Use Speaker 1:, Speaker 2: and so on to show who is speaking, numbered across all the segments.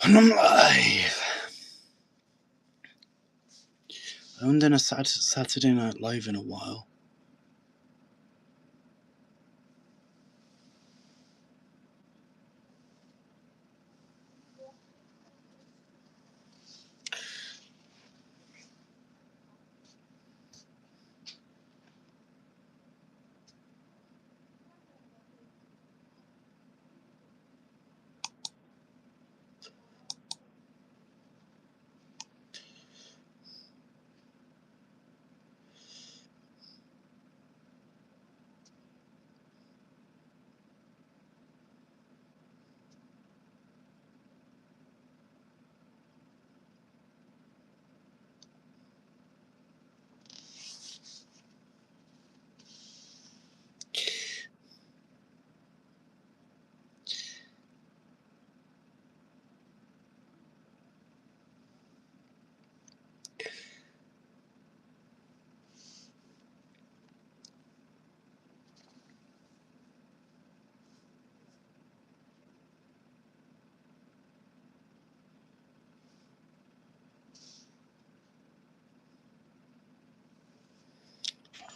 Speaker 1: And I'm live. I haven't done a Saturday Night Live in a while.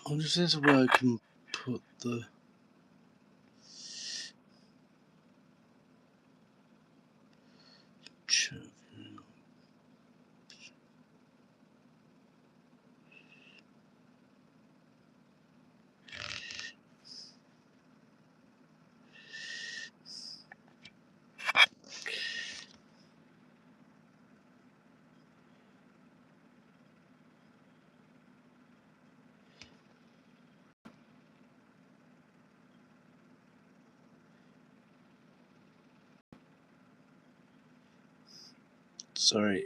Speaker 1: Oh, this is where I can put the... Sorry.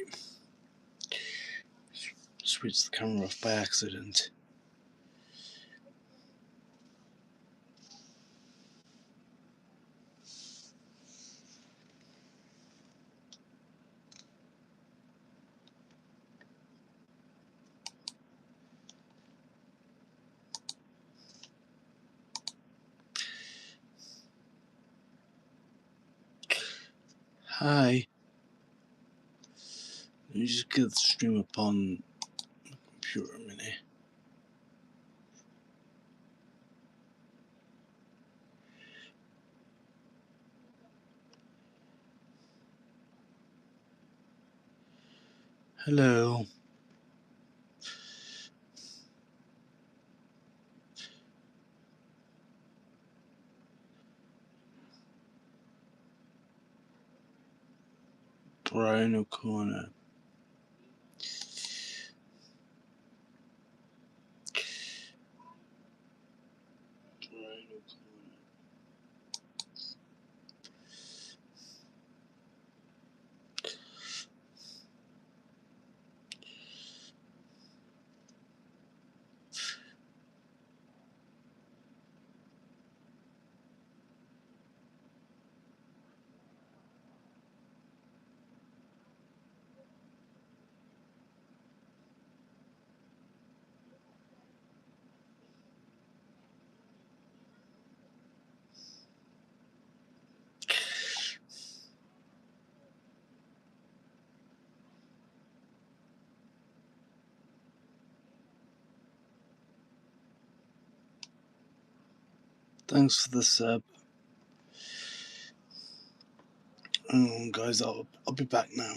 Speaker 1: Switched the camera off by accident. Hi. Let me just get the stream up on the computer a minute. Hello. Brian O'Connor. Thanks for the sub. Guys, I'll be back now.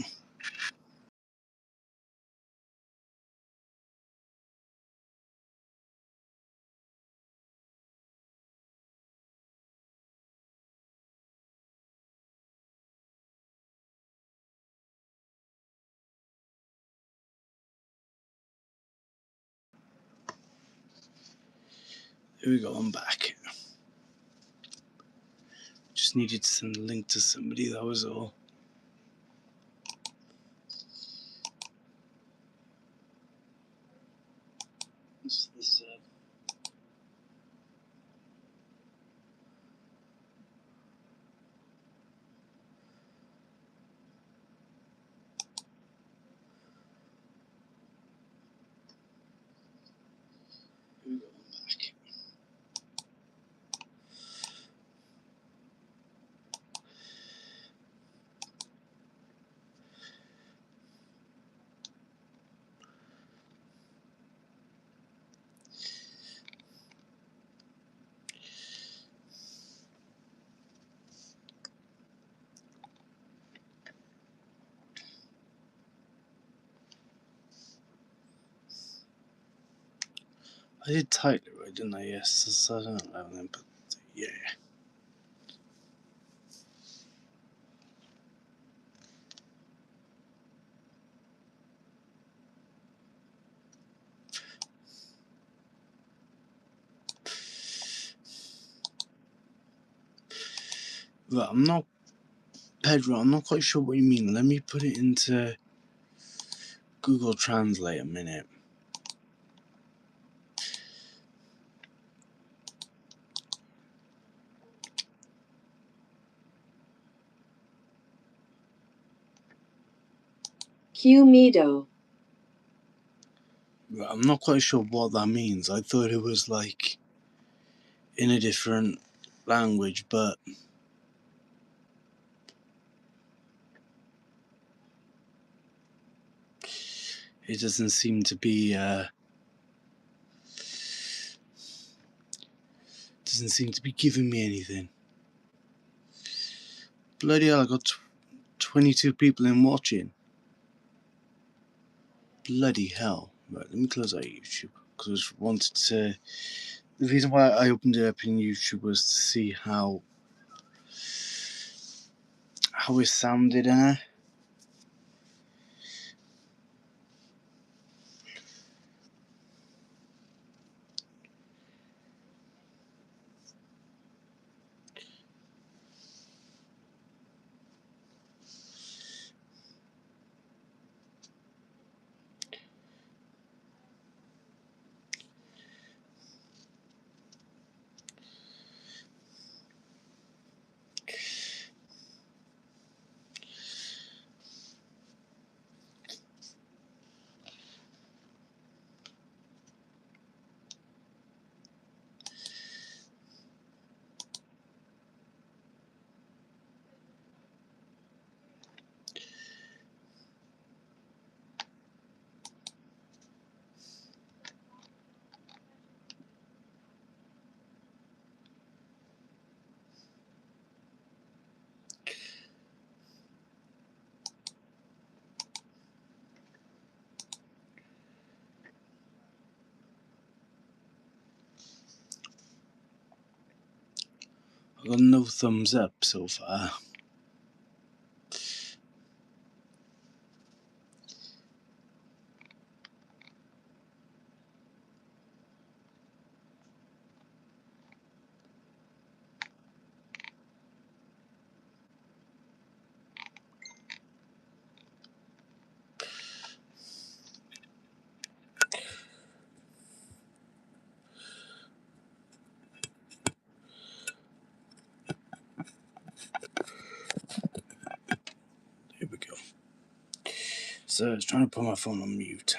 Speaker 1: Here we go, I'm back. Just needed to send a link to somebody, that was all. Thanks for the sub. Here we go, I'm back. I did title it right, didn't I? Yes, so I don't know then, but yeah. But I'm not, Pedro, I'm not quite sure what you mean. Let me put it into Google Translate a minute.
Speaker 2: Cumido.
Speaker 1: But I'm not quite sure what that means. I thought it was like in a different language, but it doesn't seem to be giving me anything. Bloody hell, I got 22 people in watching. Bloody hell. Right, let me close out YouTube, because I wanted to... The reason why I opened it up in YouTube was to see how it sounded. I got no thumbs up so far. Here we go. So I was trying to put my phone on mute.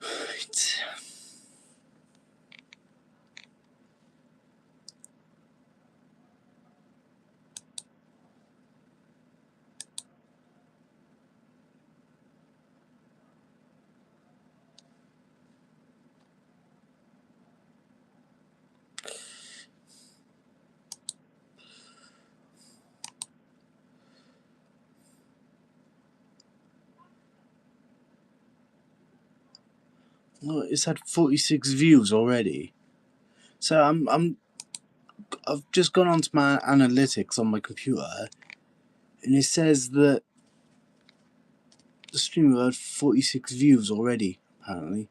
Speaker 1: Right. Well, it's had 46 views already. So I've just gone onto my analytics on my computer, and it says that the stream had 46 views already, apparently.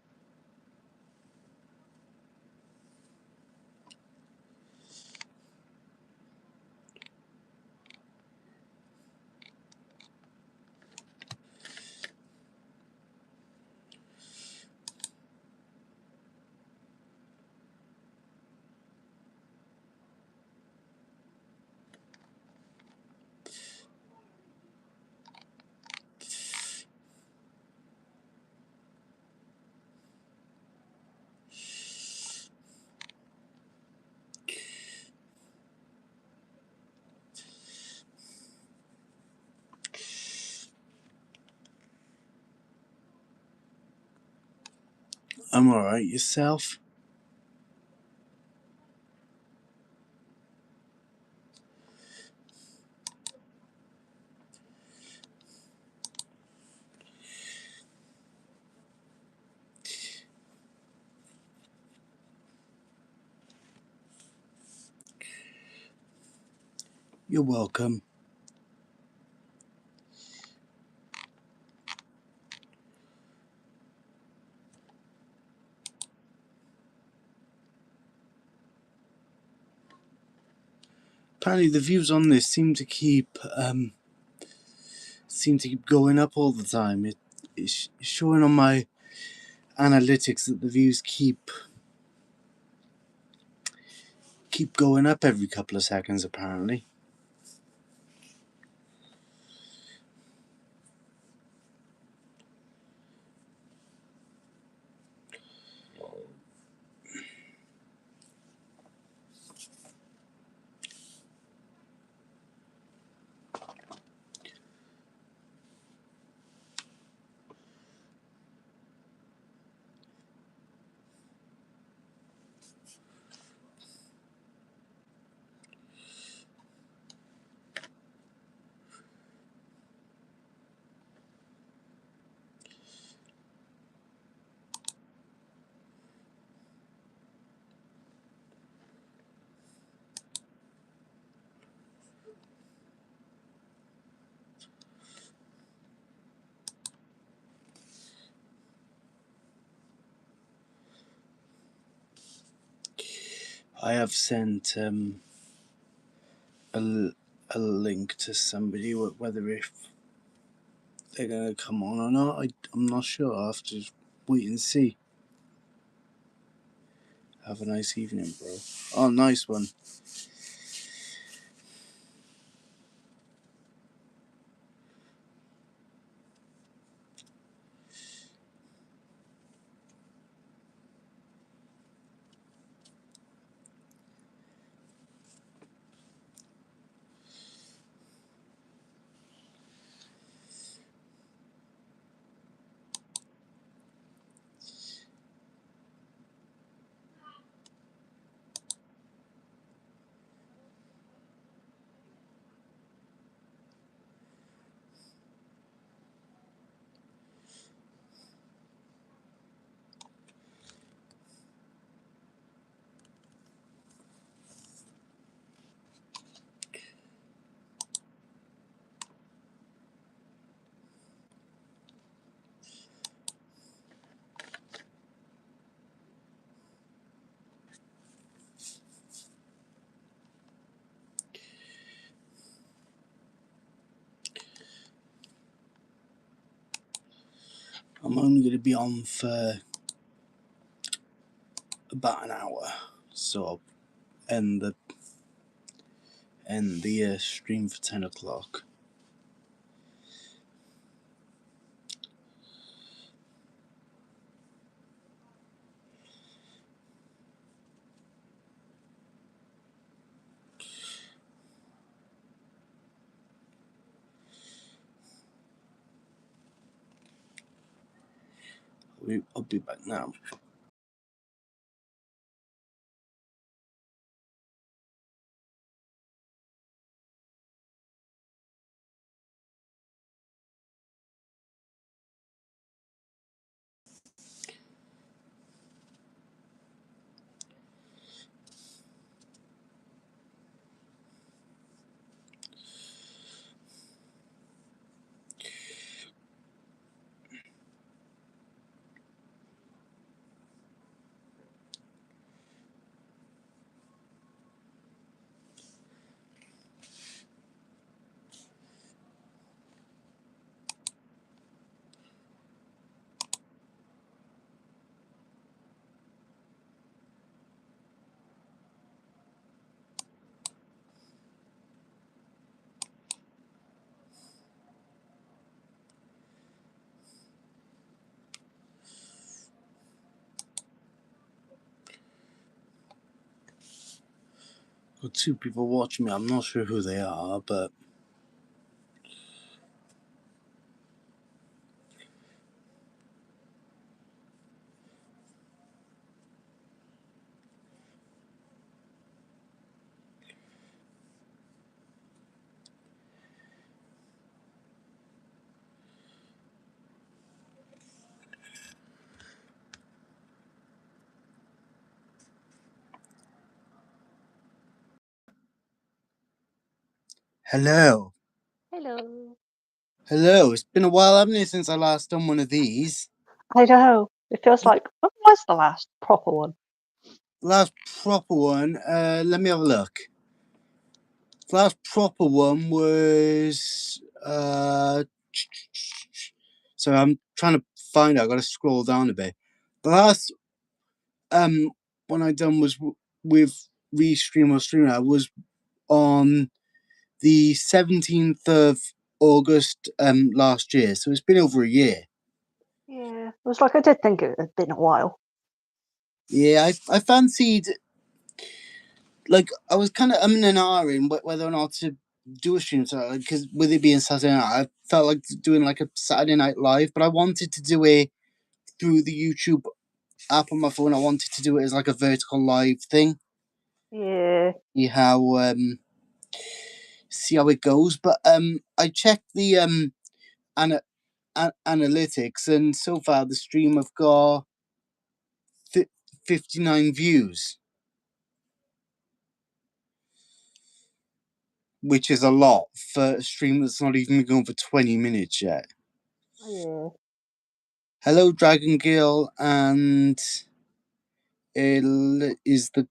Speaker 1: I'm alright, yourself? You're welcome. Apparently the views on this seem to keep going up all the time. It's showing on my analytics that the views keep going up every couple of seconds, apparently. I have sent a link to somebody, whether if they're going to come on or not, I'm not sure. I'll have to wait and see. Have a nice evening, bro. Oh, nice one. I'm only going to be on for about an hour, so I'll end the stream for 10 o'clock. I'll be back now. Got 2 people watching me. I'm not sure who they are, but Hello.
Speaker 2: Hello.
Speaker 1: Hello. It's been a while, hasn't it, since I last done one of these?
Speaker 2: I know. It feels like, when was the last proper one?
Speaker 1: Last proper one, let me have a look. The last proper one was, so I'm trying to find it. I've got to scroll down a bit. The last one I done was with Restream or Streamer was on the 17th of August last year, so it's been over a year.
Speaker 2: Yeah. It was like I did think it had been a while.
Speaker 1: Yeah, I fancied, like, I was kind of and ahhing whether or not to do a stream, so because with it being Saturday night, I felt like doing like a Saturday Night Live, but I wanted to do it through the YouTube app on my phone. I wanted to do it as like a vertical live thing.
Speaker 2: Yeah.
Speaker 1: See how it goes. But I checked the analytics, and so far the stream have got 59 views, which is a lot for a stream that's not even going for 20 minutes yet.
Speaker 2: Yeah.
Speaker 1: Hello, Dragon Girl, and it is the.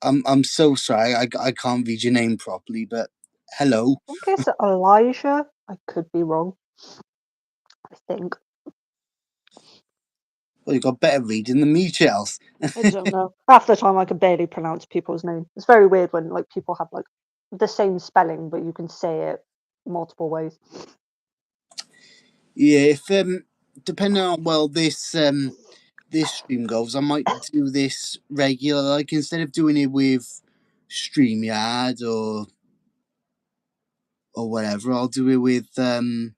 Speaker 1: I'm so sorry. I can't read your name properly, but hello.
Speaker 2: I think it's Elijah. I could be wrong. I think.
Speaker 1: Well, you got better reading than me, Chels.
Speaker 2: I don't know. Half the time I can barely pronounce people's names. It's very weird when like people have like the same spelling, but you can say it multiple ways.
Speaker 1: Yeah, if depending on well this stream goes, I might do this regular. Like instead of doing it with StreamYard or whatever, I'll do it with
Speaker 2: Do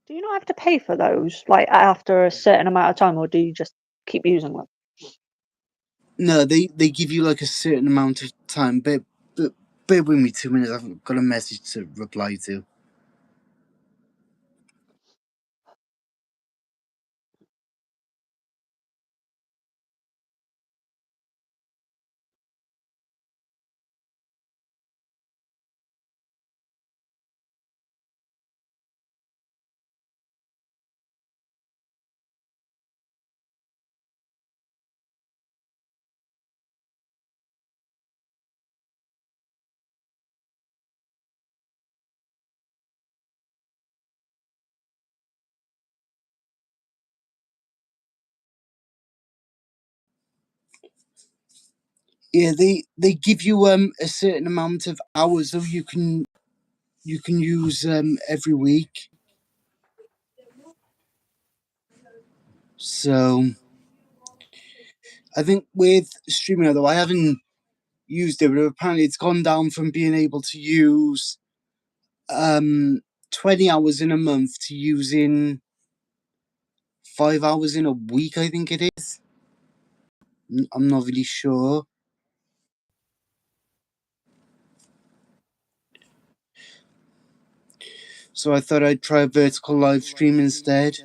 Speaker 2: you not have to pay for those, like after a certain amount of time, or do you just keep using them?
Speaker 1: No, they give you like a certain amount of time. But bear with me 2 minutes. I've got a message to reply to. Yeah, they give you a certain amount of hours that you can use every week. So I think with streaming, though, I haven't used it, but apparently it's gone down from being able to use 20 hours in a month to using 5 hours in a week. I think it is. I'm not really sure. So I thought I'd try a vertical live stream instead.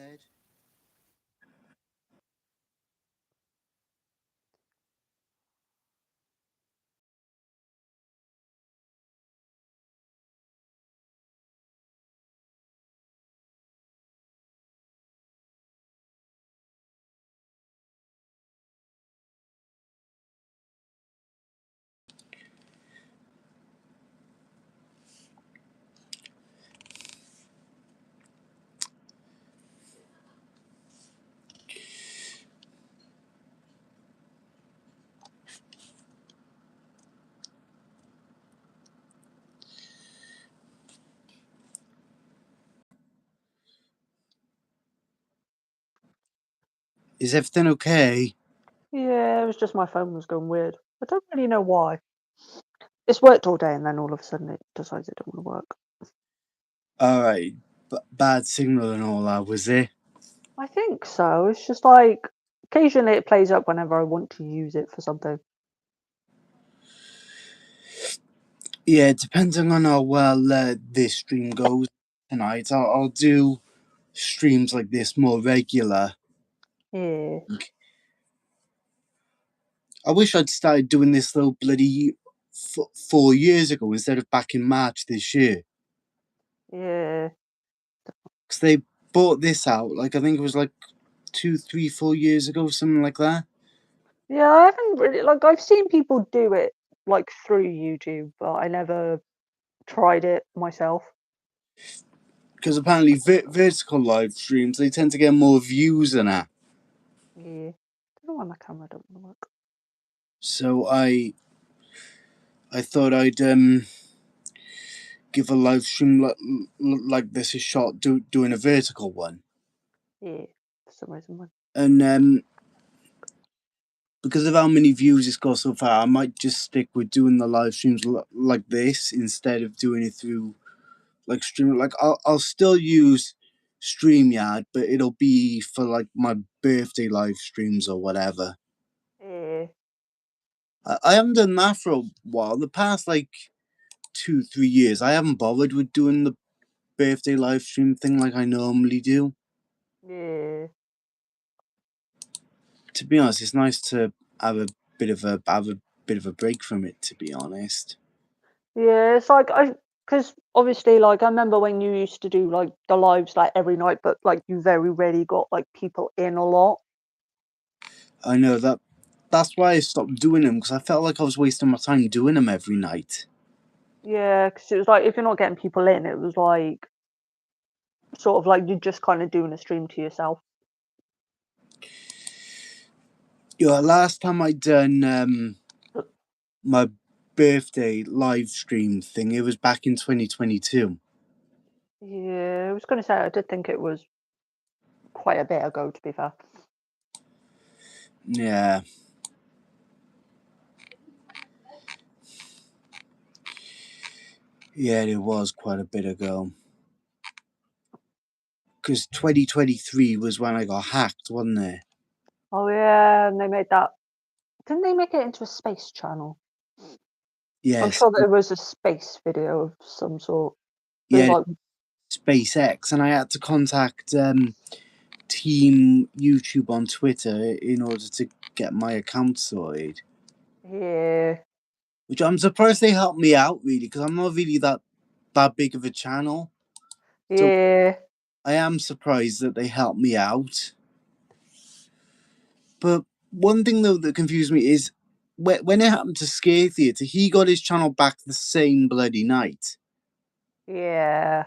Speaker 1: Is everything okay?
Speaker 2: Yeah, it was just my phone was going weird. I don't really know why. It's worked all day and then all of a sudden it decides it don't want to work.
Speaker 1: Alright, bad signal and all that, was it?
Speaker 2: I think so. It's just like occasionally it plays up whenever I want to use it for something.
Speaker 1: Yeah, depending on how well this stream goes tonight, I'll do streams like this more regular.
Speaker 2: Yeah.
Speaker 1: I wish I'd started doing this though bloody 4 years ago instead of back in March this year.
Speaker 2: Yeah.
Speaker 1: Because they bought this out, like, I think it was like 2, 3, 4 years ago, something like that.
Speaker 2: Yeah, I haven't really like I've seen people do it like through YouTube, but I never tried it myself.
Speaker 1: Because apparently vertical live streams, they tend to get more views than that.
Speaker 2: Yeah. Don't know why my camera don't wanna work.
Speaker 1: So I thought I'd give a live stream like this a shot, doing a vertical one.
Speaker 2: Yeah. For some reason why.
Speaker 1: And because of how many views it's got so far, I might just stick with doing the live streams like this instead of doing it through like stream. Like I'll still use StreamYard, but it'll be for like my birthday live streams or whatever.
Speaker 2: Yeah.
Speaker 1: I haven't done that for a while. The past like 2, 3 years, I haven't bothered with doing the birthday live stream thing like I normally do.
Speaker 2: Yeah.
Speaker 1: To be honest, it's nice to have a bit of a break from it. To be honest,
Speaker 2: Yeah, it's like because obviously, like I remember when you used to do like the lives like every night, but like you very rarely got like people in a lot.
Speaker 1: I know that. That's why I stopped doing them, because I felt like I was wasting my time doing them every night.
Speaker 2: Yeah, because it was like if you're not getting people in, it was like sort of like you're just kind of doing a stream to yourself.
Speaker 1: Yeah, last time I done my birthday live stream thing, it was back in 2022.
Speaker 2: Yeah, I was gonna say I did think it was quite a bit ago, to be fair.
Speaker 1: Yeah. Yeah, it was quite a bit ago. Because 2023 was when I got hacked, wasn't it?
Speaker 2: Oh yeah, and they made that. Didn't they make it into a space channel? I'm
Speaker 1: Yes.
Speaker 2: sure there was a space video of some sort. It was
Speaker 1: Yeah,
Speaker 2: like,
Speaker 1: SpaceX, and I had to contact Team YouTube on Twitter in order to get my account sorted.
Speaker 2: yeah,
Speaker 1: Which I'm surprised they helped me out, really, because I'm not really that big of a channel. So
Speaker 2: yeah.
Speaker 1: I am surprised that they helped me out. But one thing though that confused me is when it happened to Scare Theatre, he got his channel back the same bloody night.
Speaker 2: Yeah.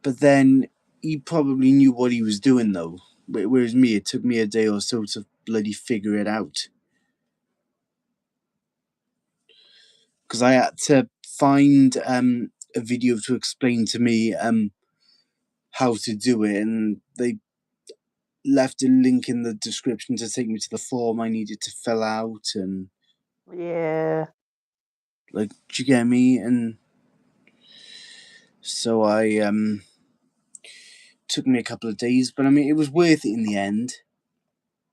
Speaker 1: But then he probably knew what he was doing though. Whereas me, it took me a day or so to bloody figure it out. Because I had to find a video to explain to me how to do it, and they left a link in the description to take me to the form I needed to fill out, and
Speaker 2: Yeah.
Speaker 1: like, do you get me? And so I took me a couple of days, but I mean, it was worth it in the end.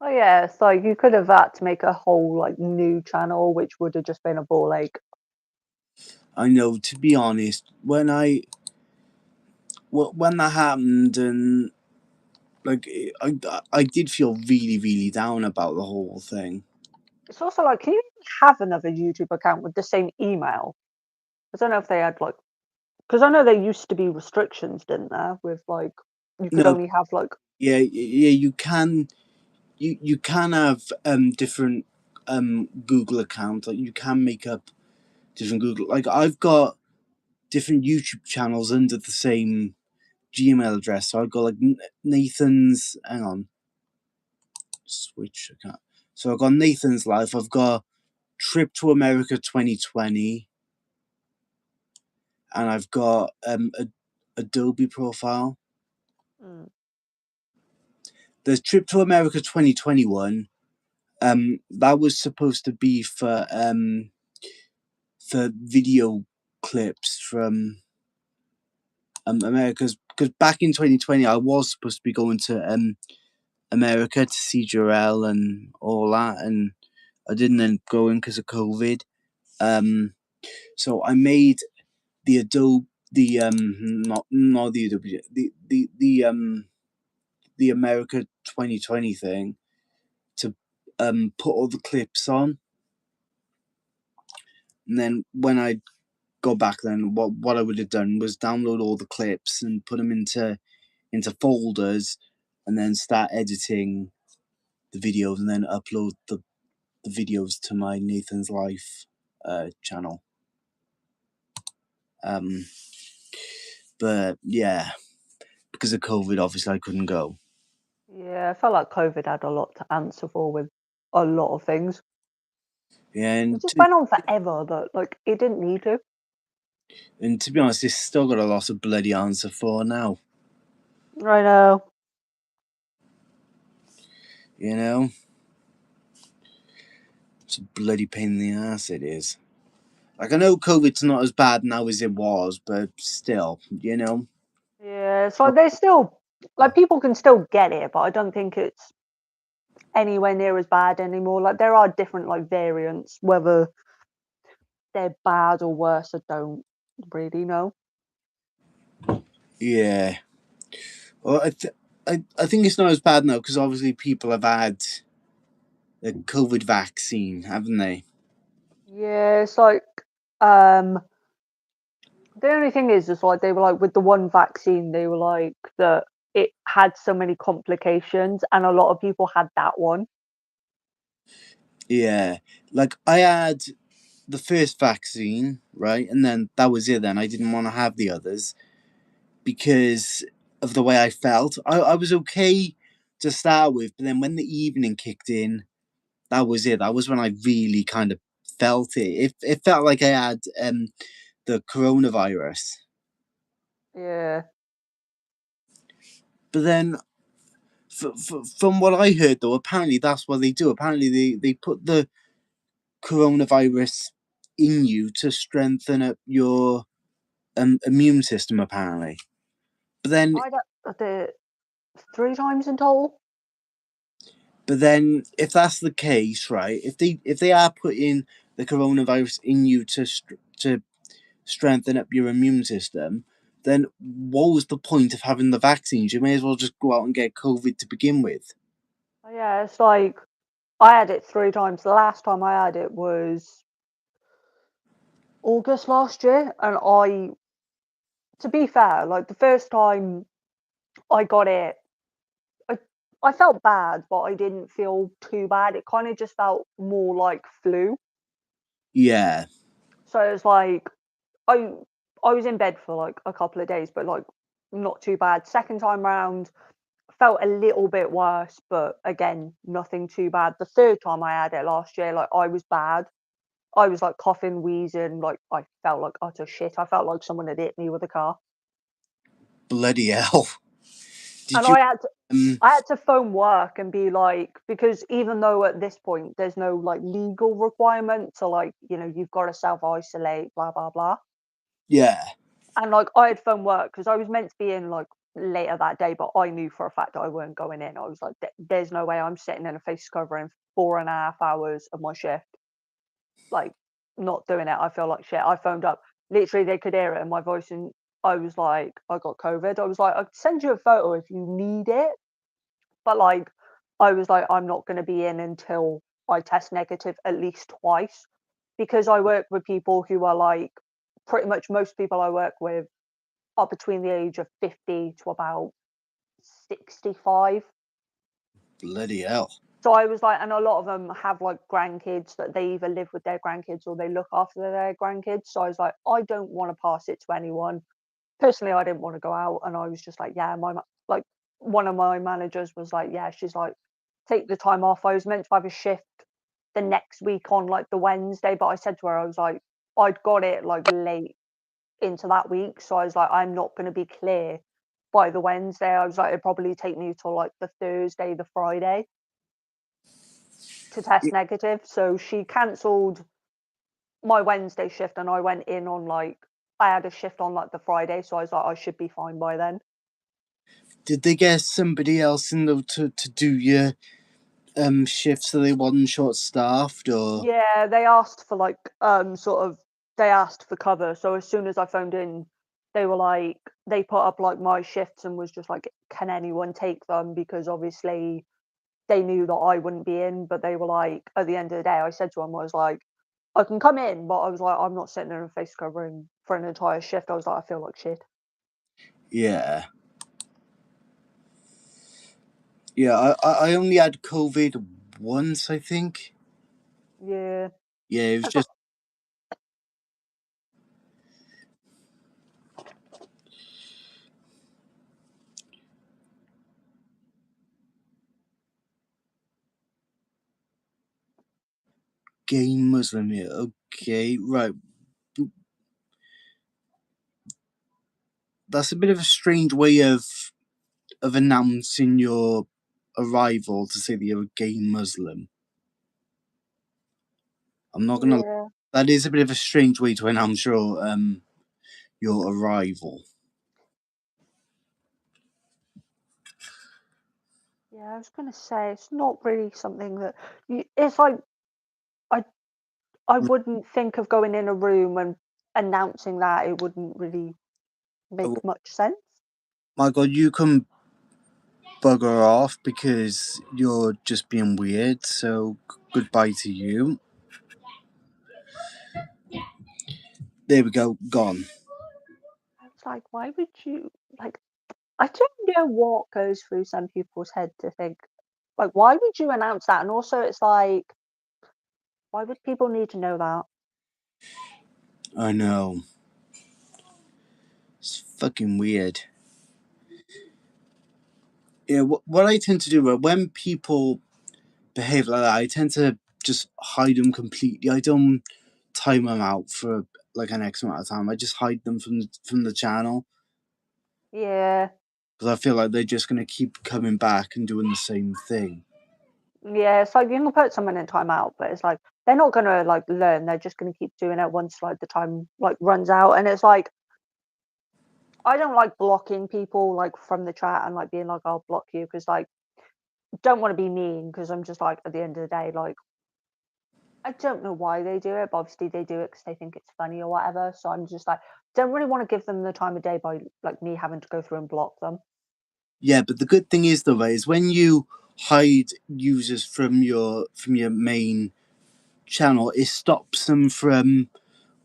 Speaker 2: Oh yeah, it's like you could have had to make a whole like new channel, which would have just been a ball ache.
Speaker 1: I know, to be honest, when that happened, and like I did feel really, really down about the whole thing.
Speaker 2: It's also like, can you have another YouTube account with the same email? I don't know if they had like, because I know there used to be restrictions, didn't there? With like, you could
Speaker 1: No,
Speaker 2: only have like,
Speaker 1: yeah, you can you can have different Google accounts. Like, you can make up different Google. Like, I've got different YouTube channels under the same Gmail address. So I've got like Nathan's. Hang on, switch account. So I've got Nathan's Life. I've got Trip to America 2020, and I've got Adobe profile.
Speaker 2: mm,
Speaker 1: There's Trip to America 2021. That was supposed to be for video clips from America's, because back in 2020 I was supposed to be going to America to see Jarrell and all that, and I didn't end up going because of COVID. So I made the Adobe, not the Adobe, the America 2020 thing to put all the clips on, and then when I go back then, what I would have done was download all the clips and put them into folders, and then start editing the videos, and then upload the videos to my Nathan's Life channel. But yeah, because of COVID, obviously I couldn't go.
Speaker 2: Yeah, I felt like COVID had a lot to answer for with a lot of things.
Speaker 1: Yeah,
Speaker 2: It just went on forever, but like it didn't need to.
Speaker 1: and to be honest, it's still got a lot of bloody answer for now.
Speaker 2: I know.
Speaker 1: You know, it's a bloody pain in the ass. It is. Like, I know COVID's not as bad now as it was, but still, you know.
Speaker 2: Yeah, it's like there's still like people can still get it, but I don't think it's anywhere near as bad anymore. Like there are different like variants, whether they're bad or worse, I don't really know.
Speaker 1: Yeah. Well, I think it's not as bad now because obviously people have had the COVID vaccine, haven't they?
Speaker 2: Yeah, it's like um the only thing is like they were like with the one vaccine, they were like that it had so many complications, and a lot of people had that one.
Speaker 1: Yeah. Like, I had the first vaccine, right? And then that was it then. I didn't want to have the others because of the way I felt. I was okay to start with, but then when the evening kicked in, that was it. That was when I really kind of felt it. It felt like I had the coronavirus.
Speaker 2: Yeah.
Speaker 1: But then, from what I heard, though, apparently that's what they do. Apparently, they put the coronavirus in you to strengthen up your immune system, apparently. But then,
Speaker 2: I got the 3 times in total.
Speaker 1: if that's the case, right? If they are putting the coronavirus in you to strengthen up your immune system, then what was the point of having the vaccines? You may as well just go out and get COVID to begin with.
Speaker 2: Yeah, it's like I had it 3 times. The last time I had it was August last year, and to be fair, like the first time I got it, I I felt bad, but I didn't feel too bad. It kind of just felt more like flu.
Speaker 1: Yeah,
Speaker 2: So it's like I I was in bed for like a couple of days, but like not too bad. Second time round, felt a little bit worse, but again, nothing too bad. The third time I had it last year, like I was bad. I was like coughing, wheezing, like I felt like utter shit. I felt like someone had hit me with a car.
Speaker 1: bloody hell.
Speaker 2: And
Speaker 1: Did you?
Speaker 2: I had to phone work and be like, because even though at this point there's no like legal requirement to like, you've got to self isolate, blah blah blah.
Speaker 1: Yeah,
Speaker 2: And like I had phone work because I was meant to be in like later that day, but I knew for a fact that I weren't going in. I was like, there's no way I'm sitting in a face covering 4.5 hours of my shift. Like, not doing it. I feel like shit. I phoned up. Literally, they could hear it in my voice, and I was like, I got COVID. I was like, I could send you a photo if you need it, but like, I was like, I'm not going to be in until I test negative at least twice, because I work with people who are like, pretty much most people I work with are between the age of 50 to about 65.
Speaker 1: bloody hell.
Speaker 2: So I was like, and a lot of them have like grandkids that they either live with their grandkids or they look after their grandkids. So I was like, I don't want to pass it to anyone. Personally, I didn't want to go out, and I was just like, yeah, like one of my managers was like, yeah, she's like, take the time off. I was meant to have a shift the next week on like the Wednesday, but I said to her, I was like, I'd got it like late into that week, so I was like, I'm not going to be clear by the Wednesday. I was like, it'd probably take me till like the Thursday, the Friday to test negative. So she cancelled my Wednesday shift, and I went in on like I had a shift on like the Friday, so I was like, I should be fine by then.
Speaker 1: Did they get somebody else in though to do your shift so they wasn't short staffed or?
Speaker 2: Yeah, they asked for like sort of they asked for cover. So as soon as I phoned in, they were like they put up like my shifts and was just like, can anyone take them? Because obviously they knew that I wouldn't be in, but they were like, at the end of the day, I said to them, I was like, I can come in, but I was like, I'm not sitting there in face covering for an entire shift. I was like, I feel like shit.
Speaker 1: Yeah. Yeah, I only had COVID once, I think.
Speaker 2: Yeah.
Speaker 1: Yeah, it was
Speaker 2: That's not,
Speaker 1: just gay Muslim here. Okay, right. That's a bit of a strange way of announcing your arrival to say that you're a gay Muslim. I'm not gonna.
Speaker 2: yeah.
Speaker 1: That is a bit of a strange way to announce your arrival.
Speaker 2: Yeah, I was gonna say it's not really something that it's like I I wouldn't think of going in a room and announcing that. It wouldn't really
Speaker 1: Oh
Speaker 2: make much sense.
Speaker 1: my god, you can bugger off because you're just being weird. So goodbye to you. There we go, gone.
Speaker 2: I was like, why would you like? I don't know what goes through some people's head to think like, why would you announce that? And also, it's like, why would people need to know that?
Speaker 1: I know. It's fucking weird. Yeah, what I tend to do when people behave like that, I tend to just hide them completely. I don't time them out for like an X amount of time. I just hide them from the channel
Speaker 2: Yeah,
Speaker 1: because I feel like they're just gonna keep coming back and doing the same thing.
Speaker 2: yeah. It's like you can put someone in timeout, but it's like they're not gonna like learn. They're just gonna keep doing it once like the time like runs out. And it's like I don't like blocking people like from the chat and like being like I'll block you because like don't want to be mean because I'm just like at the end of the day like I don't know why they do it, but obviously they do it because they think it's funny or whatever. So I'm just like don't really want to give them the time of day by like me having to go through and block them.
Speaker 1: Yeah, but the good thing is though, is when you hide users from your main channel, it stops them from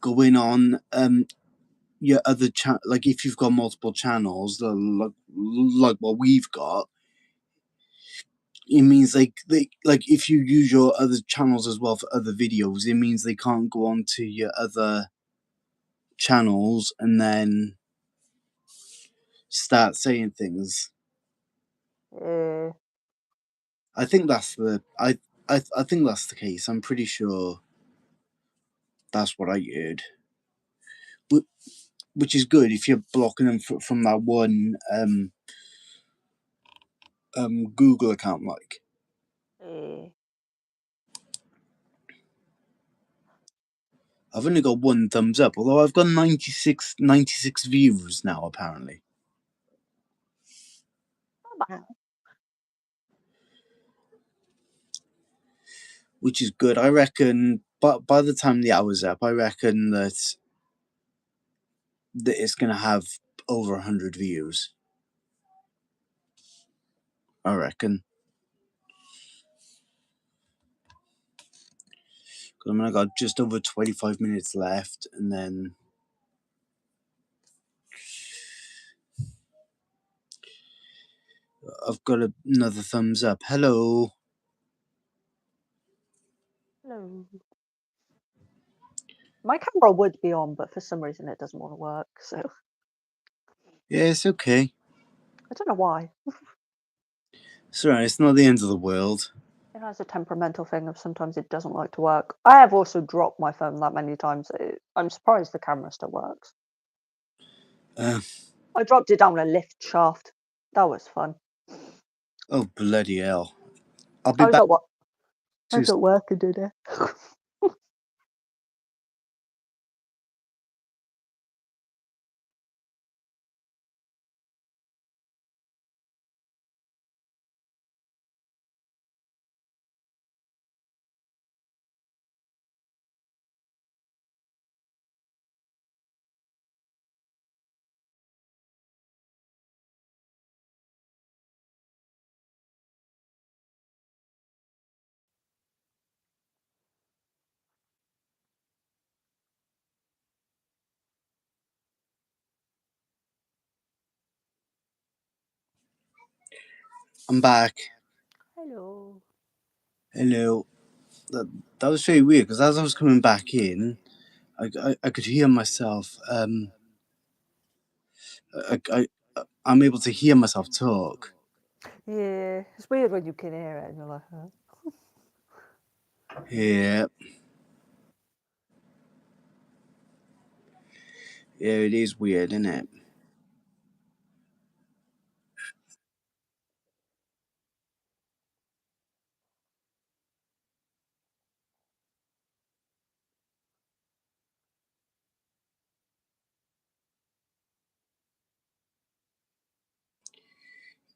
Speaker 1: going on your other chat. Like if you've got multiple channels, like what we've got, it means they like if you use your other channels as well for other videos, it means they can't go on to your other channels and then start saying things.
Speaker 2: Uh,
Speaker 1: I think that's the I think that's the case. I'm pretty sure that's what I heard. Which is good if you're blocking them from that one Google account. Like
Speaker 2: uh,
Speaker 1: I've only got one thumbs up, although I've got 96 views now apparently, which is good. I reckon. But by the time the hour's up, I reckon that it's gonna have over 100 views. I reckon. Because I mean, I got just over 25 minutes left, and then I've got another thumbs up. Hello.
Speaker 2: hello. My camera would be on, but for some reason it doesn't want to work. So
Speaker 1: Yeah, it's okay.
Speaker 2: I don't know why.
Speaker 1: It's alright. It's not the end of the world.
Speaker 2: It has a temperamental thing of sometimes it doesn't like to work. I have also dropped my phone that many times. I'm surprised the camera still works.
Speaker 1: Uh,
Speaker 2: I dropped it down a lift shaft. That was fun.
Speaker 1: oh bloody hell! I'll be
Speaker 2: I was
Speaker 1: back
Speaker 2: at what? I
Speaker 1: to
Speaker 2: was at work and did it.
Speaker 1: I'm back.
Speaker 2: Hello.
Speaker 1: Hello. That was very weird because as I was coming back in, I could hear myself. I'm able to hear myself talk.
Speaker 2: Yeah, it's weird when you can hear it and you're like, huh?
Speaker 1: Yeah. Yeah, it is weird, isn't it?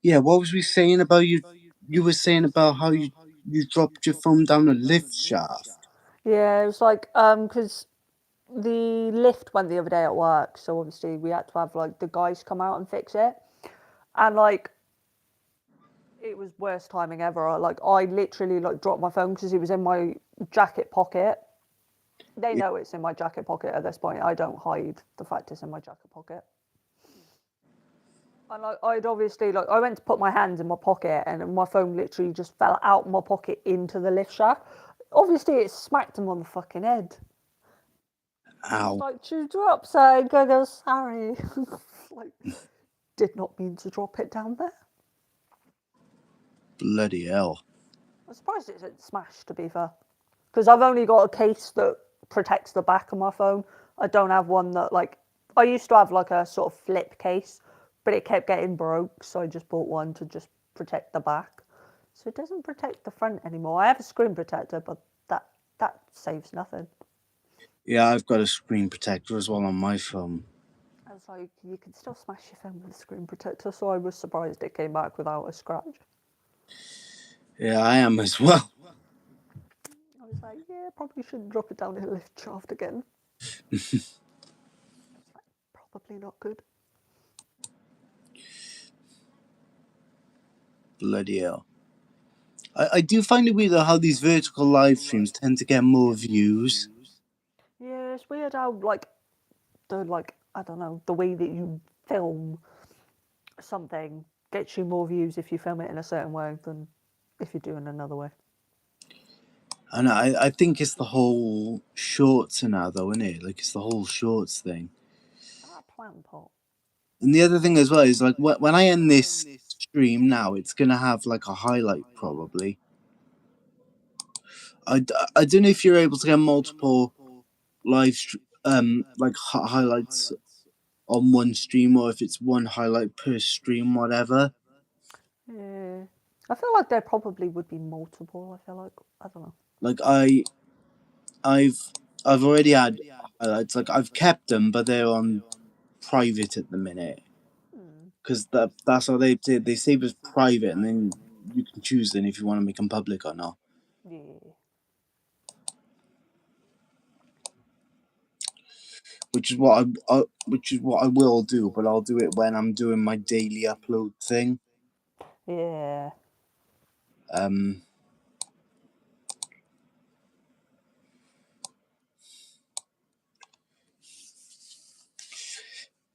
Speaker 1: Yeah, what was we saying about you? You were saying about how you dropped your phone down a lift shaft.
Speaker 2: Yeah, it was like, because the lift went the other day at work, so obviously we had to have like the guys come out and fix it. And like it was worst timing ever. Like I literally like dropped my phone because it was in my jacket pocket. They know it's in my jacket pocket at this point. I don't hide the fact it's in my jacket pocket. And like I'd obviously like I went to put my hands in my pocket and my phone literally just fell out my pocket into the lift shaft. Obviously it smacked him on the fucking head. He's
Speaker 1: Ow.
Speaker 2: like, you dropped something. I go, sorry. Like, did not mean to drop it down there.
Speaker 1: Bloody hell.
Speaker 2: I'm surprised it didn't smash, to be fair. Because I've only got a case that protects the back of my phone. I don't have one that, like, I used to have like a sort of flip case, but it kept getting broke, so I just bought one to just protect the back. So it doesn't protect the front anymore. I have a screen protector, but that saves nothing.
Speaker 1: Yeah, I've got a screen protector as well on my phone.
Speaker 2: I was like, you can still smash your phone with a screen protector, so I was surprised it came back without a scratch.
Speaker 1: Yeah, I am as well.
Speaker 2: I was like, yeah, probably shouldn't drop it down in a lift shaft again. Probably not good.
Speaker 1: Bloody hell. I do find it weird though how these vertical live streams tend to get more views.
Speaker 2: Yeah, it's weird how like I don't know the way that you film something gets you more views if you film it in a certain way than if you do in another way.
Speaker 1: And I think it's the whole shorts now though, isn't it? Like it's the whole shorts thing.
Speaker 2: Ah, plant pot.
Speaker 1: And the other thing as well is like when I end this stream now, it's gonna have like a highlight probably. I don't know if you're able to get multiple like highlights on one stream or if it's one highlight per stream, whatever.
Speaker 2: Yeah, I feel like there probably would be multiple. I feel like I don't know.
Speaker 1: Like I've already had highlights. Like I've kept them, but they're on private at the minute because that's how they did. They save as private, and then you can choose then if you want to make them public or not.
Speaker 2: Yeah.
Speaker 1: Which is what which is what I will do, but I'll do it when I'm doing my daily upload thing.
Speaker 2: Yeah.
Speaker 1: Um.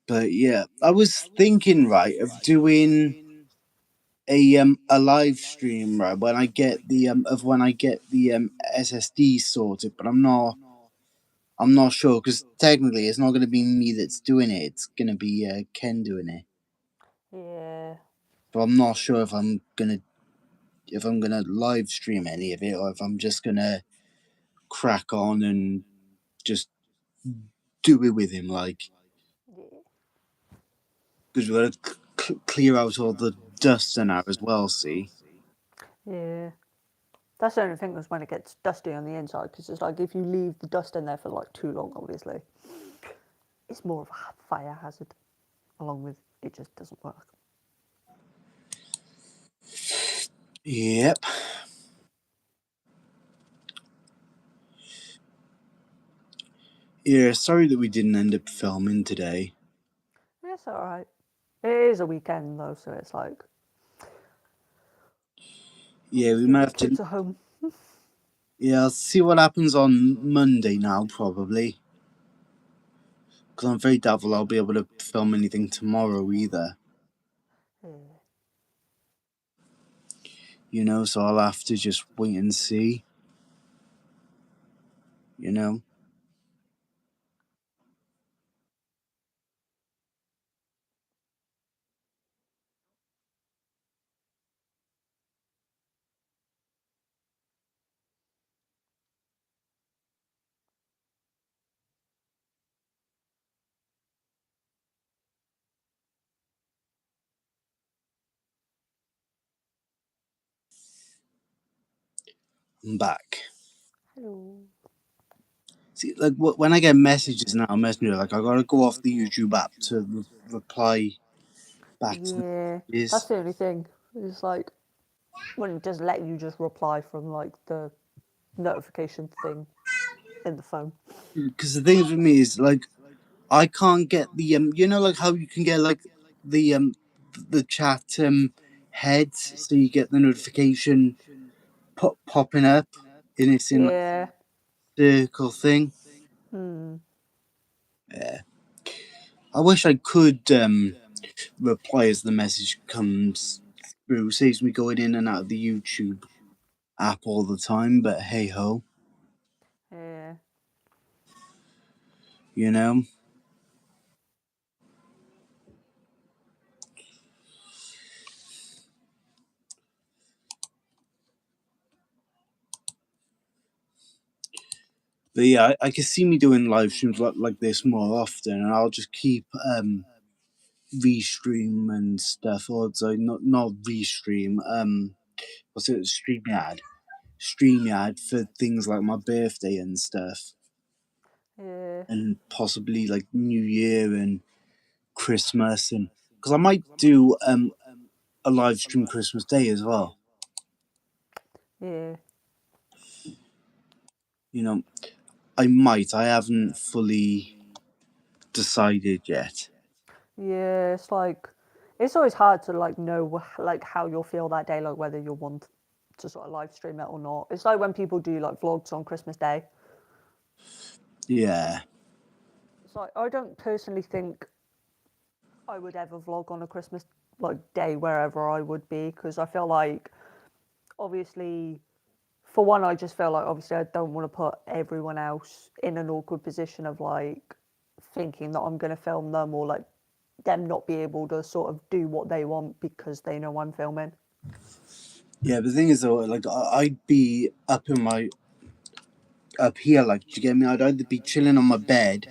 Speaker 1: But yeah, I was thinking right of doing a live stream right when I get the SSD sorted, but I'm not sure because technically it's not going to be me that's doing it. It's going to be Ken doing it.
Speaker 2: Yeah.
Speaker 1: So I'm not sure if I'm gonna live stream any of it or if I'm just gonna crack on and just do it with him, like
Speaker 2: Yeah.
Speaker 1: because we're gonna clear out all the dust in there as well. See.
Speaker 2: Yeah. That's the only thing is when it gets dusty on the inside, because it's like if you leave the dust in there for like too long, obviously, it's more of a fire hazard. Along with it just doesn't work.
Speaker 1: Yep. Yeah, sorry that we didn't end up filming today.
Speaker 2: It's all right. It is a weekend though, so it's like
Speaker 1: Yeah, we
Speaker 2: obviously
Speaker 1: might
Speaker 2: the
Speaker 1: have to.
Speaker 2: kids are home.
Speaker 1: Yeah, I'll see what happens on Monday now, probably. Because I'm very doubtful I'll be able to film anything tomorrow either.
Speaker 2: Yeah.
Speaker 1: So I'll have to just wait and see. I'm back.
Speaker 2: Hello.
Speaker 1: See, like when I get messages now, Messenger, like I gotta go off the YouTube app to reply back to
Speaker 2: Yeah,
Speaker 1: messages.
Speaker 2: that's the only thing. It's like when it doesn't let you just reply from like the notification thing in the phone.
Speaker 1: Because the thing with me is like I can't get the like how you can get like the chat heads, so you get the notification popping up, and it's in like
Speaker 2: Yeah.
Speaker 1: circle thing. Yeah. I wish I could reply as the message comes through. Saves me going in and out of the YouTube app all the time, but hey ho.
Speaker 2: Yeah.
Speaker 1: But yeah, I can see me doing live streams like this more often, and I'll just keep Restream and stuff, or sorry, not Restream. What's it? StreamYard for things like my birthday and stuff,
Speaker 2: Yeah.
Speaker 1: and possibly like New Year and Christmas, and because I might do a live stream Christmas Day as well.
Speaker 2: Yeah.
Speaker 1: I might. I haven't fully decided yet.
Speaker 2: Yeah, it's like it's always hard to like know like how you'll feel that day, like whether you'll want to sort of live stream it or not. It's like when people do like vlogs on Christmas Day.
Speaker 1: Yeah.
Speaker 2: It's like I don't personally think I would ever vlog on a Christmas like day wherever I would be, because I feel like obviously for one I just feel like obviously I don't want to put everyone else in an awkward position of like thinking that I'm going to film them, or like them not be able to sort of do what they want because they know I'm filming.
Speaker 1: Yeah, but the thing is though, like I'd be up here, like, do you get me? I'd either be chilling on my bed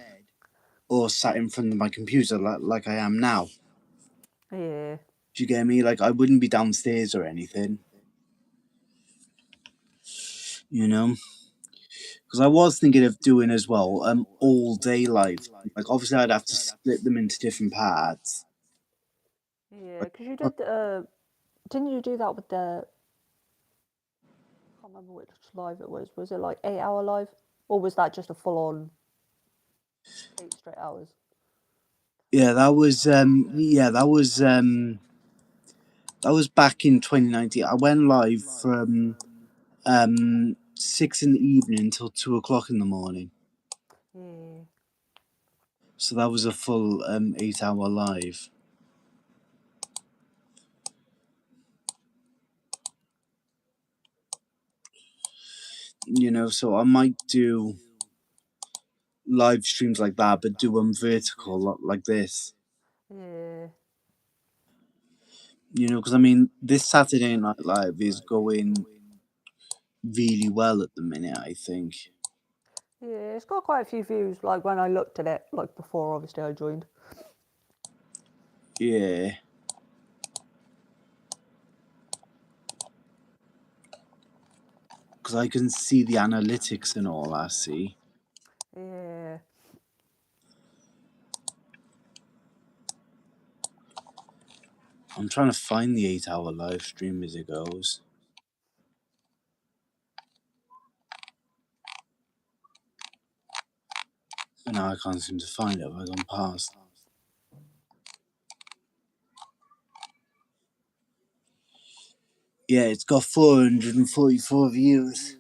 Speaker 1: or sat in front of my computer like I am now.
Speaker 2: Yeah.
Speaker 1: Do you get me? Like I wouldn't be downstairs or anything. Because I was thinking of doing as well all day live. Like obviously I'd have to split them into different parts.
Speaker 2: Yeah, because you did didn't you do that with the, I can't remember which live it was. Was it like 8 hour live? Or was that just a full on 8 straight hours?
Speaker 1: Yeah, that was back in 2019. I went live from 6 in the evening until 2 o'clock in the morning.
Speaker 2: Yeah.
Speaker 1: So that was a full 8 hour live. So I might do live streams like that, but do them vertical like this.
Speaker 2: Yeah.
Speaker 1: Because I mean, this Saturday Night Live is going really well at the minute, I think.
Speaker 2: Yeah, it's got quite a few views, like when I looked at it, like before obviously I joined.
Speaker 1: Yeah. Because I can see the analytics and all, I see.
Speaker 2: Yeah.
Speaker 1: I'm trying to find the 8 hour live stream as it goes. But now I can't seem to find it. I've gone past. Yeah, it's got 444 views,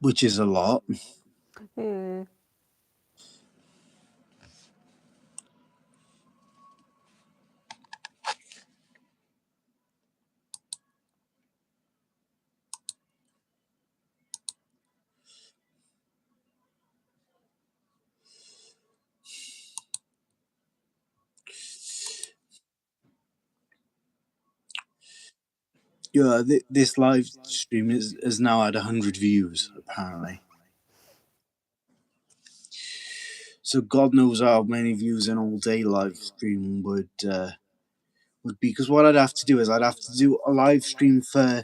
Speaker 1: which is a lot.
Speaker 2: Yeah.
Speaker 1: Yeah, this live stream has now had 100 views apparently. So God knows how many views an all-day live stream would be. Because what I'd have to do is I'd have to do a live stream from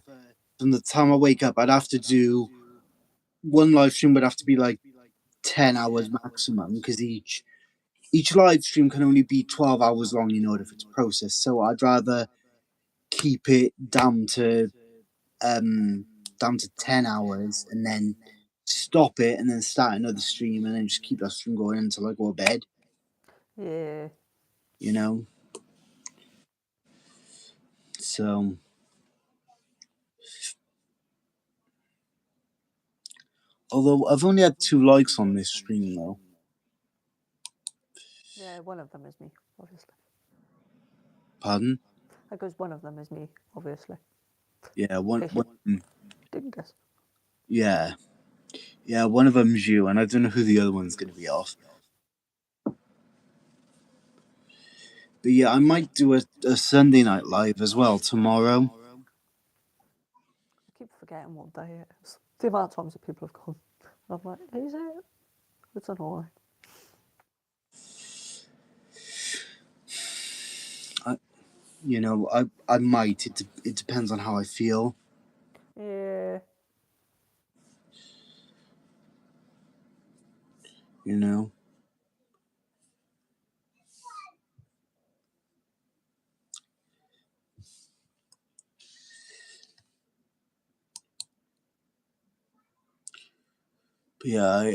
Speaker 1: the time I wake up. I'd have to do one live stream would have to be like 10 hours maximum, because each live stream can only be 12 hours long in order for it to process. So I'd rather keep it down to 10 hours and then stop it and then start another stream and then just keep that stream going until I go to bed.
Speaker 2: Yeah.
Speaker 1: You know? So although I've only had 2 likes on this stream though.
Speaker 2: Yeah, one of them is me, obviously.
Speaker 1: Pardon?
Speaker 2: Because one of them is me, obviously.
Speaker 1: Yeah, one
Speaker 2: Didn't guess.
Speaker 1: yeah. Yeah, one of them's you, and I don't know who the other one's going to be off. But yeah, I might do a Sunday night live as well tomorrow.
Speaker 2: I keep forgetting what day it is. The amount of times that people have gone, I'm like, is it? It's annoying.
Speaker 1: You know, I might. It depends on how I feel.
Speaker 2: Yeah.
Speaker 1: You know. But yeah,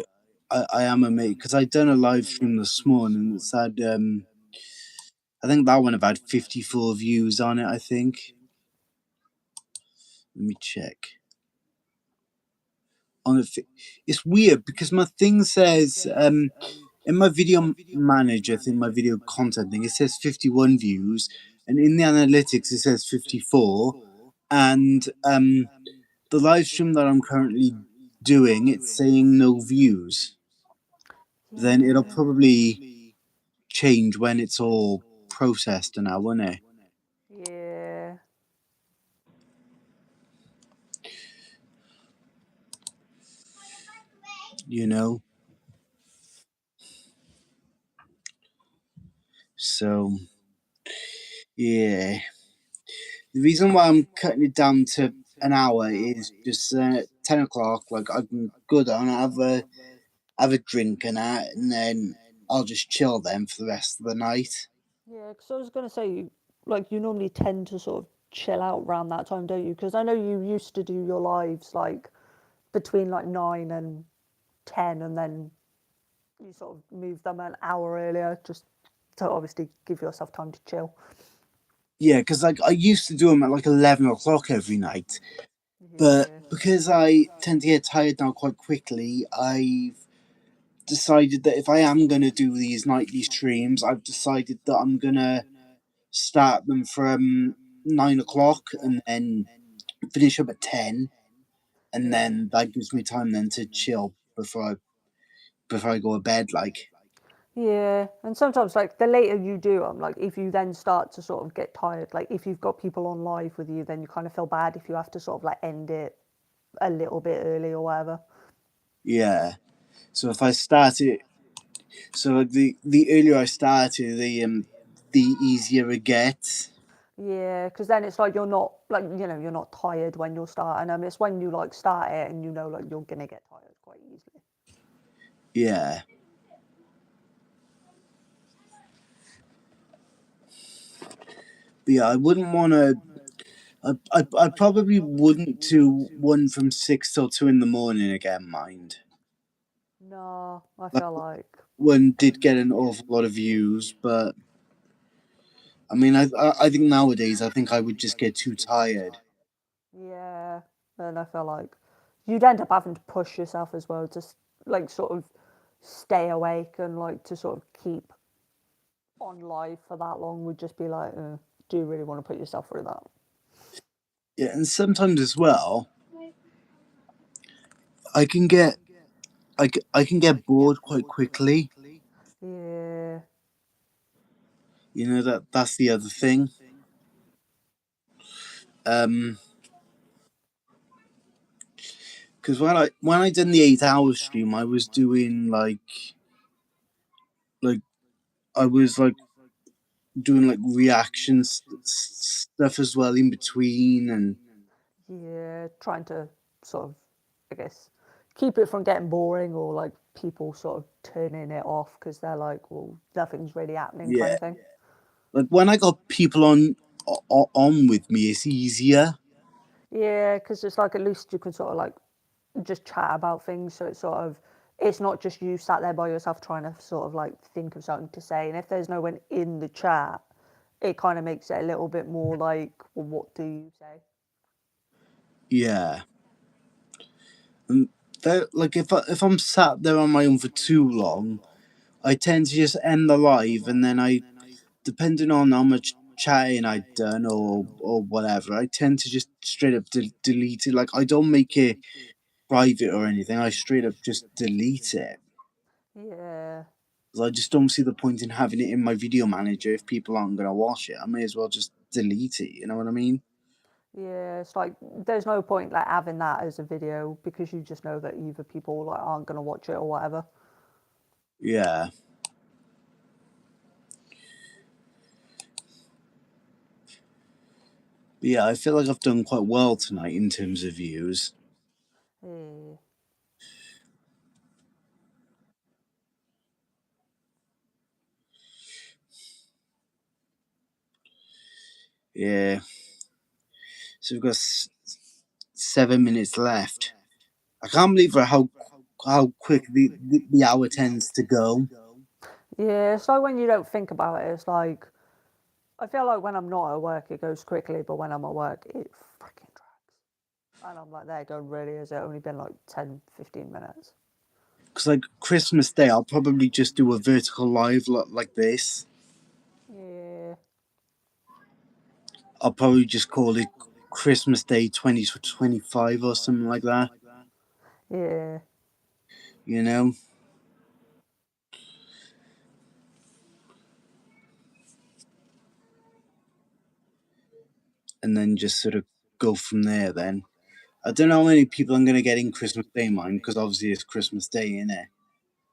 Speaker 1: I am amazed because I done a live stream this morning that's had I think that one have had 54 views on it. I think. Let me check. It's weird because my thing says in my video manager thing, my video content thing, it says 51 views, and in the analytics it says 54, and the live stream that I'm currently doing, it's saying no views. Then it'll probably change when it's all processed and that, won't it?
Speaker 2: Yeah.
Speaker 1: You know? So, yeah. The reason why I'm cutting it down to an hour is just 10 o'clock, like I can go down, have a drink and that, and then I'll just chill then for the rest of the night.
Speaker 2: Yeah, because I was going to say, like, you normally tend to sort of chill out around that time, don't you? Because I know you used to do your lives, like, between, like, 9 and 10, and then you sort of move them an hour earlier, just to obviously give yourself time to chill.
Speaker 1: Yeah, because like I used to do them at like 11 o'clock every night, but because I tend to get tired now quite quickly, I've decided that if I am going to do these nightly streams, I've decided that I'm going to start them from 9 o'clock and then finish up at 10, and then that gives me time then to chill before I go to bed, like.
Speaker 2: Yeah, and sometimes, like, the later you do them, like, if you then start to sort of get tired, like, if you've got people on live with you, then you kind of feel bad if you have to sort of, like, end it a little bit early or whatever.
Speaker 1: Yeah. So if I start it, so like the earlier I start it, the easier it gets.
Speaker 2: Yeah, because then it's like you're not, like, you know, you're not tired when you're starting them. It's when you, like, start it and you know, like, you're gonna get tired quite easily.
Speaker 1: Yeah. But yeah, I wouldn't want to. I probably wouldn't do one from 6 till 2 in the morning again, mind.
Speaker 2: No, I feel like
Speaker 1: one did get an awful lot of views, but I mean, I think nowadays I think I would just get too tired.
Speaker 2: yeah, and I feel like you'd end up having to push yourself as well, just like sort of stay awake and like to sort of keep on live for that long would just be like, do you really want to put yourself through that?
Speaker 1: Yeah, and sometimes as well, I can get I can get bored quite quickly.
Speaker 2: Yeah.
Speaker 1: You know that's the other thing. Because when I done the 8 hour stream, I was doing like I was like doing like reactions stuff as well in between, and
Speaker 2: Yeah, trying to sort of, I guess, keep it from getting boring or like people sort of turning it off because they're like, well, nothing's really happening, kind
Speaker 1: yeah,
Speaker 2: of thing.
Speaker 1: like when I got people on with me, it's easier.
Speaker 2: Yeah, because it's like at least you can sort of like just chat about things. So it's sort of, it's not just you sat there by yourself trying to sort of like think of something to say. And if there's no one in the chat, it kind of makes it a little bit more like, well, what do you say?
Speaker 1: Yeah, and like if I'm sat there on my own for too long, I tend to just end the live, and then depending on how much chatting I'd done or whatever, I tend to just straight up delete it. Like I don't make it private or anything. I straight up just delete it.
Speaker 2: Yeah.
Speaker 1: 'Cause I just don't see the point in having it in my video manager if people aren't gonna watch it. I may as well just delete it. You know what I mean?
Speaker 2: Yeah, it's like there's no point like having that as a video because you just know that either people like aren't gonna watch it or whatever.
Speaker 1: Yeah. But yeah, I feel like I've done quite well tonight in terms of views.
Speaker 2: Yeah.
Speaker 1: Yeah. So we've got 7 minutes left. I can't believe how quick the hour tends to go.
Speaker 2: Yeah, it's like when you don't think about it, it's like I feel like when I'm not at work it goes quickly, but when I'm at work it freaking drags. And I'm like, there going, really, has it only been like 10, 15 minutes?
Speaker 1: Because like Christmas Day, I'll probably just do a vertical live like this.
Speaker 2: Yeah.
Speaker 1: I'll probably just call it Christmas Day 2025 or something like that.
Speaker 2: Yeah.
Speaker 1: You know? And then just sort of go from there then. I don't know how many people I'm going to get in Christmas Day, mind, because obviously it's Christmas Day, innit?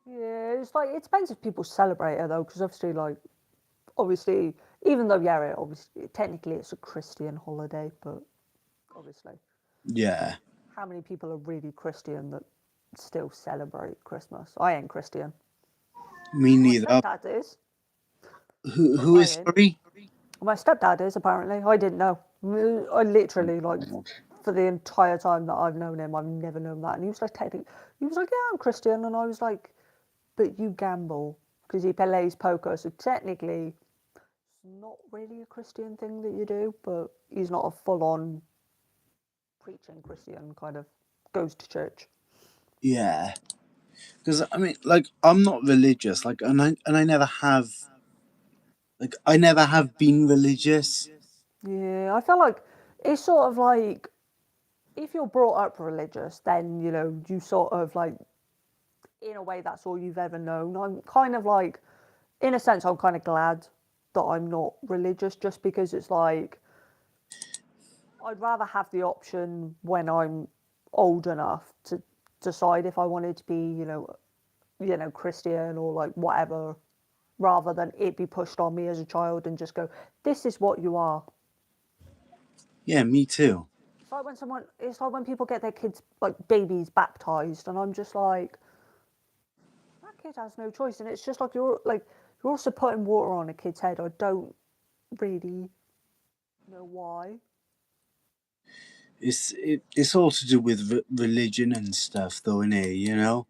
Speaker 2: Yeah, it's like it depends if people celebrate it though, because obviously, even though yeah, obviously technically it's a Christian holiday, but obviously,
Speaker 1: Yeah.
Speaker 2: how many people are really Christian that still celebrate Christmas? I ain't Christian.
Speaker 1: Me
Speaker 2: My
Speaker 1: neither.
Speaker 2: stepdad is, but
Speaker 1: Who
Speaker 2: I
Speaker 1: is,
Speaker 2: ain't.
Speaker 1: sorry?
Speaker 2: My stepdad is apparently. I didn't know. I literally like for the entire time that I've known him, I've never known that. And he was like, he was like, yeah, I'm Christian, and I was like, but you gamble because he plays poker, so technically, it's not really a Christian thing that you do. But he's not a full-on preaching Christian kind of goes to church.
Speaker 1: Yeah. Because, I mean, like, I'm not religious, like, and I never have, like, I never have been religious.
Speaker 2: Yeah, I feel like it's sort of like if you're brought up religious, then you sort of like in a way that's all you've ever known. I'm kind of like, in a sense, I'm kind of glad that I'm not religious, just because it's like I'd rather have the option when I'm old enough to decide if I wanted to be, Christian or like whatever, rather than it be pushed on me as a child and just go, this is what you are.
Speaker 1: Yeah, me too.
Speaker 2: It's like when people get their kids, like babies, baptized, and I'm just like, that kid has no choice, and it's just like you're also putting water on a kid's head. I don't really know why.
Speaker 1: It's all to do with religion and stuff, though, innit? You know?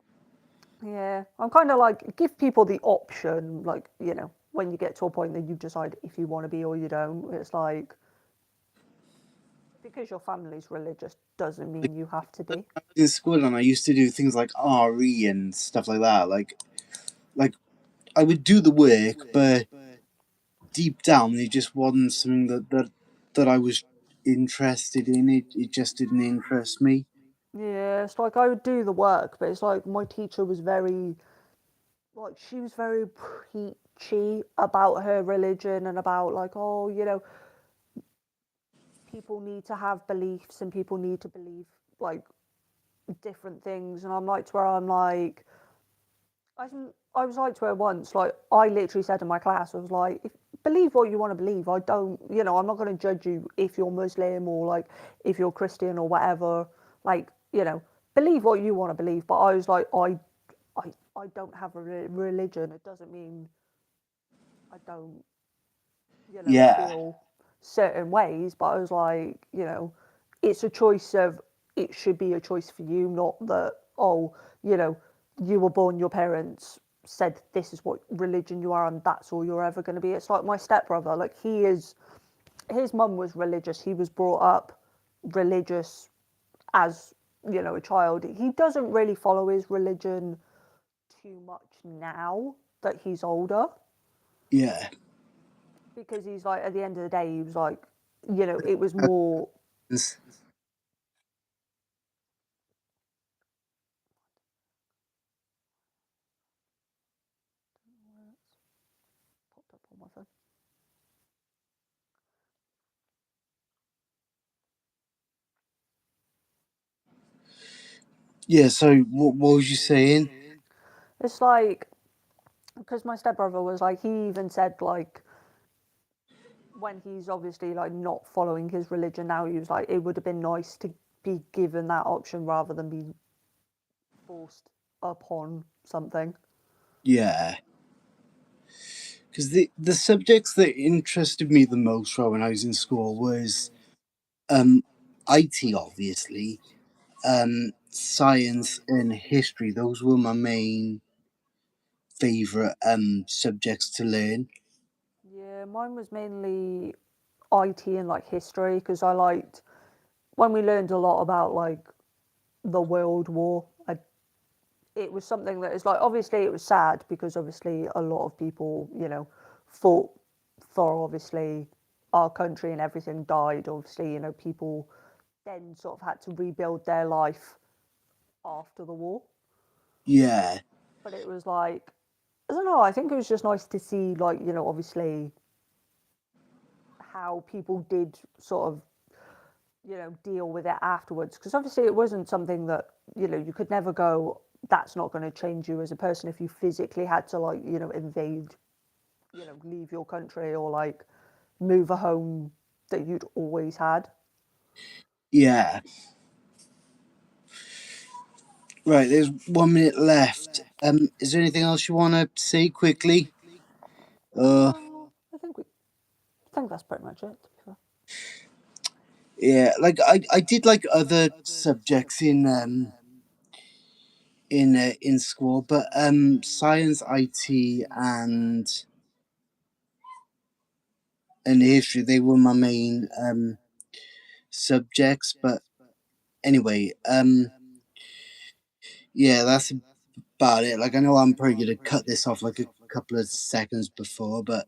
Speaker 2: Yeah, I'm kind of like give people the option, like when you get to a point that you decide if you want to be or you don't. It's like because your family's religious doesn't mean you have to be.
Speaker 1: In school, and I used to do things like RE and stuff like that. Like I would do the work, but deep down, it just wasn't something that I was interested in. It just didn't interest me.
Speaker 2: Yeah, it's like I would do the work, but it's like my teacher was very like she was very preachy about her religion and about like, oh, people need to have beliefs and people need to believe like different things, and I'm like to where I'm like, I was like to her once, like I literally said in my class, I was like, if, believe what you want to believe. I don't, I'm not going to judge you if you're Muslim or like if you're Christian or whatever. Like, believe what you want to believe. But I was like, I don't have a religion. It doesn't mean I don't,
Speaker 1: Yeah.
Speaker 2: feel certain ways. But I was like, it's a choice of, it should be a choice for you, not that, oh, you were born, your parents said this is what religion you are and that's all you're ever going to be. It's like my stepbrother, like his mum was religious. He was brought up religious as, a child. He doesn't really follow his religion too much now that he's older,
Speaker 1: Yeah.
Speaker 2: because he's like, at the end of the day, he was like, it was more. Popped up on my phone.
Speaker 1: Yeah, so what was you saying?
Speaker 2: It's like, because my stepbrother was like, he even said like, when he's obviously like not following his religion now, he was like, it would have been nice to be given that option rather than be forced upon something.
Speaker 1: Yeah. Because the subjects that interested me the most when I was in school was IT, obviously, science and history. Those were my main favorite subjects to learn.
Speaker 2: Yeah, mine was mainly IT and like history, because I liked when we learned a lot about like the World War. It was something that is like, obviously it was sad because obviously a lot of people, fought for obviously our country and everything, died. Obviously, people then sort of had to rebuild their life after the war.
Speaker 1: Yeah.
Speaker 2: But it was like, I don't know, I think it was just nice to see, like, obviously how people did sort of, deal with it afterwards. Because obviously it wasn't something that, you could never go, that's not going to change you as a person if you physically had to, like, invade, leave your country or like move a home that you'd always had.
Speaker 1: Yeah. Right, there's 1 minute left. Is there anything else you want to say quickly?
Speaker 2: No, I think that's pretty much it. To be fair.
Speaker 1: Yeah, like I did like other subjects in school, but science, IT, and history, they were my main subjects. But anyway, yeah, that's about it. Like I know I'm probably gonna cut this off like a couple of seconds before, but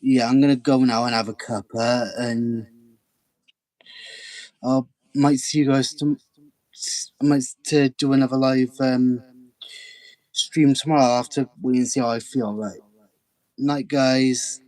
Speaker 1: yeah, I'm gonna go now and have a cuppa, and I might see you guys. I might to do another live stream tomorrow. I'll have to wait and see how I feel. Right, night, guys.